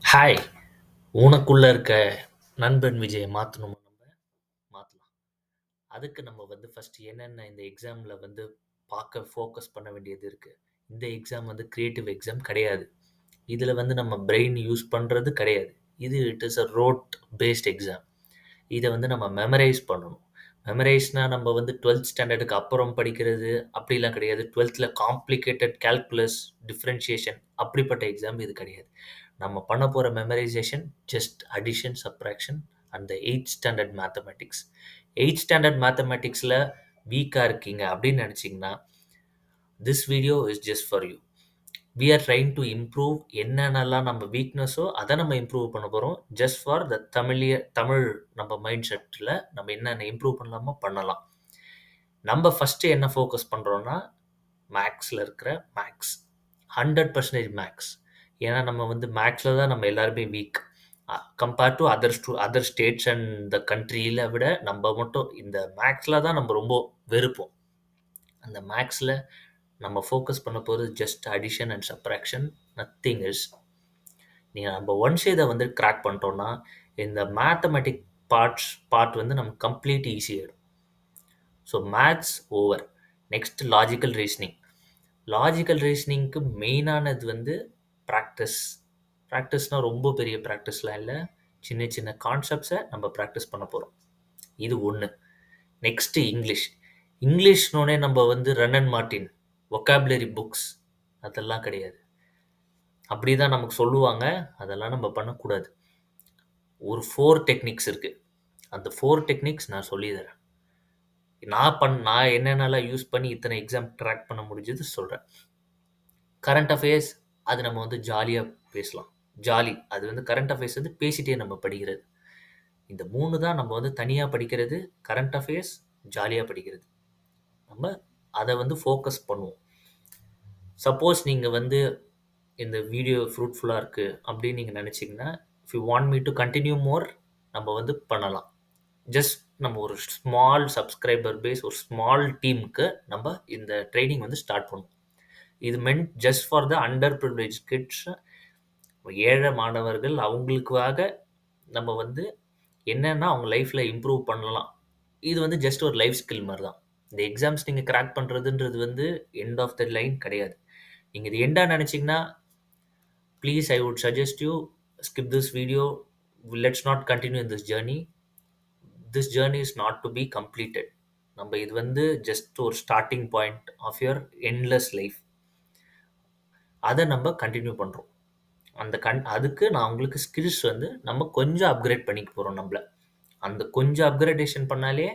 Hi! உனக்குள்ள இருக்க நண்பன் விஜய மாத்தணுமா மாத்தலாம். அதுக்கு நம்ம வந்து ஃபர்ஸ்ட்டு என்னென்ன இந்த எக்ஸாம்ல வந்து ஃபோக்கஸ் பண்ண வேண்டியது இருக்கு. இந்த எக்ஸாம் வந்து கிரியேட்டிவ் எக்ஸாம் கிடையாது. இதுல வந்து நம்ம பிரெயின் யூஸ் பண்றது கிடையாது. இது it is road paste exam. இத வந்து நம்ம மெமரைஸ் பண்ணணும். மெமரைஸ்னா நம்ம வந்து 12த் ஸ்டாண்டர்டுக்கு அப்புறம் படிக்கிறது அப்படிலாம் கிடையாது. 12த்ல காம்ப்ளிகேட்டட் கால்குலஸ், டிஃபரன்ஷியேஷன் அப்படிப்பட்ட எக்ஸாம் இது கிடையாது. நம்ம பண்ண போற memorisation just addition, subtraction and the 8த் ஸ்டாண்டர்ட் மேத்தமேட்டிக்ஸ். 8த் ஸ்டாண்டர்ட் மேத்தமேட்டிக்ஸ்ல வீக்கா இருக்கீங்க அப்படின்னு நினைச்சீங்கன்னா, this video is just for you. We are trying to improve என்னென்னலாம் நம்ம வீக்னஸோ அதை நம்ம இம்ப்ரூவ் பண்ண போகிறோம். ஜஸ்ட் ஃபார் த தமிழ் நம்ம மைண்ட் செட்டில் நம்ம என்னென்ன இம்ப்ரூவ் பண்ணலாமோ பண்ணலாம். நம்ம ஃபஸ்ட்டு என்ன ஃபோக்கஸ் பண்ணுறோன்னா மேக்ஸில் இருக்கிற மேக்ஸ் 100% மேக்ஸ். ஏன்னா நம்ம வந்து மேக்ஸில் தான் நம்ம எல்லாருமே week. Compared to other states and the கண்ட்ரியில் விட நம்ம மட்டும் இந்த மேக்ஸில் தான் நம்ம ரொம்ப வெறுப்போம். அந்த மேக்ஸில் நம்ம ஃபோக்கஸ் பண்ண போகிறது just addition and subtraction, nothing else. நீங்கள் நம்ம ஒன்ஸ் இதை வந்து கிராக் பண்ணிட்டோம்னா இந்த மேத்தமெட்டிக் பார்ட் வந்து நமக்கு கம்ப்ளீட் ஈஸி ஆகிடும். So maths over. Next logical reasoning. Logical ரீசனிங்க்கு மெயினானது வந்து ப்ராக்டிஸ். ப்ராக்டிஸ்னால் ரொம்ப பெரிய ப்ராக்டிஸ்லாம் இல்லை, சின்ன சின்ன கான்செப்ட்ஸை நம்ம ப்ராக்டிஸ் பண்ண போகிறோம். இது ஒன்று. Next English. இங்கிலீஷ்னோடனே நம்ம வந்து run and Martin vocabulary books அதெல்லாம் கிடையாது. அப்படி தான் நமக்கு சொல்லுவாங்க, அதெல்லாம் நம்ம பண்ணக்கூடாது. ஒரு 4 டெக்னிக்ஸ் இருக்குது. அந்த 4 டெக்னிக்ஸ் நான் சொல்லி தரேன். நான் என்னென்னலாம் யூஸ் பண்ணி இத்தனை எக்ஸாம் ட்ராக் பண்ண முடிஞ்சது சொல்கிறேன். கரண்ட் அஃபேர்ஸ் அது நம்ம வந்து ஜாலியாக பேசலாம். அது வந்து கரண்ட் அஃபேர்ஸ் வந்து பேசிட்டே நம்ம படிக்கிறது. இந்த 3 தான் நம்ம வந்து தனியாக படிக்கிறது. கரண்ட் அஃபேர்ஸ், ஜாலியாக படிக்கிறது. நம்ம அதை வந்து ஃபோக்கஸ் பண்ணுவோம். சப்போஸ் நீங்கள் வந்து இந்த வீடியோ ஃப்ரூட்ஃபுல்லாக இருக்குது அப்படின்னு நீங்கள் நினச்சிங்கன்னா, if you want me to continue more நம்ம வந்து பண்ணலாம். ஜஸ்ட் நம்ம ஒரு ஸ்மால் சப்ஸ்கிரைபர் பேஸ், ஒரு ஸ்மால் டீமுக்கு நம்ம இந்த ட்ரைனிங் வந்து ஸ்டார்ட் பண்ணுவோம். இது meant just for the under privilege kids. ஏழை மாணவர்கள் அவங்களுக்காக நம்ம வந்து என்னென்னா அவங்க லைஃப்பில் இம்ப்ரூவ் பண்ணலாம். இது வந்து ஜஸ்ட் ஒரு லைஃப் ஸ்கில் மாதிரி தான். இந்த எக்ஸாம்ஸ் நீங்கள் கிராக் பண்ணுறதுன்றது வந்து எண்ட் ஆஃப் த லைன் கிடையாது. நீங்கள் இது எண்டாக நினச்சிங்கன்னா please I would suggest you skip this video. Let's not continue in this journey. This journey is not to be completed. நம்ம இது வந்து ஜஸ்ட் ஒரு starting point of your endless life. அதை நம்ம கண்டினியூ பண்ணுறோம். அதுக்கு நான் உங்களுக்கு ஸ்கில்ஸ் வந்து நம்ம கொஞ்சம் அப்கிரேட் பண்ணிக்க போகிறோம். அந்த கொஞ்சம் அப்கிரேடேஷன் பண்ணாலே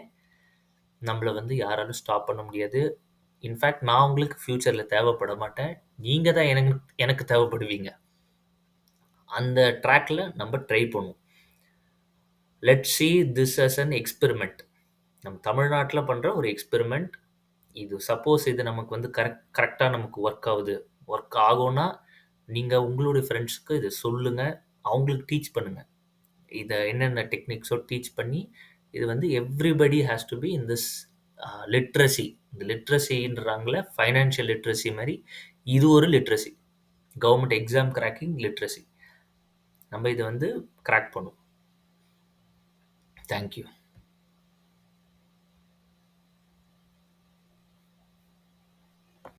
நம்மளை வந்து யாராலும் ஸ்டாப் பண்ண முடியாது. இன்ஃபேக்ட் நான் உங்களுக்கு ஃப்யூச்சரில் தேவைப்பட மாட்டேன், நீங்கள் தான் எனக்கு தேவைப்படுவீங்க. அந்த ட்ராக்கில் நம்ம ட்ரை பண்ணுவோம். Let's see this as an experiment. நம்ம தமிழ்நாட்டில் பண்ணுற ஒரு எக்ஸ்பெரிமெண்ட். இது சப்போஸ் இது நமக்கு வந்து கரெக்டாக நமக்கு ஒர்க் ஆகும்னா நீங்கள் உங்களுடைய ஃப்ரெண்ட்ஸுக்கு இதை சொல்லுங்கள், அவங்களுக்கு டீச் பண்ணுங்கள். இதை என்னென்ன டெக்னிக்ஸோ டீச் பண்ணி இது வந்து everybody has to be in this literacy. இந்த லிட்ரஸின்றாங்களே ஃபைனான்ஷியல் லிட்ரஸி மாதிரி இது ஒரு literacy, government exam cracking literacy. நம்ம இதை வந்து கிராக் பண்ணுவோம். தேங்க்யூ.